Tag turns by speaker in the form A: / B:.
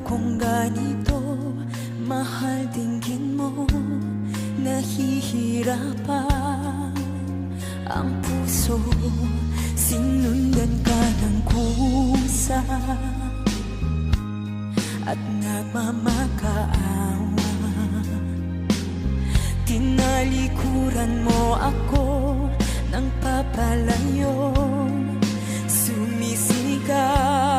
A: kung ganito mahal dinggin mo? Nahihirapan ang puso, sinundan ka ng kusa at nagmamakaawa. Tinalikuran mo ako ng papalayo, sumisigaw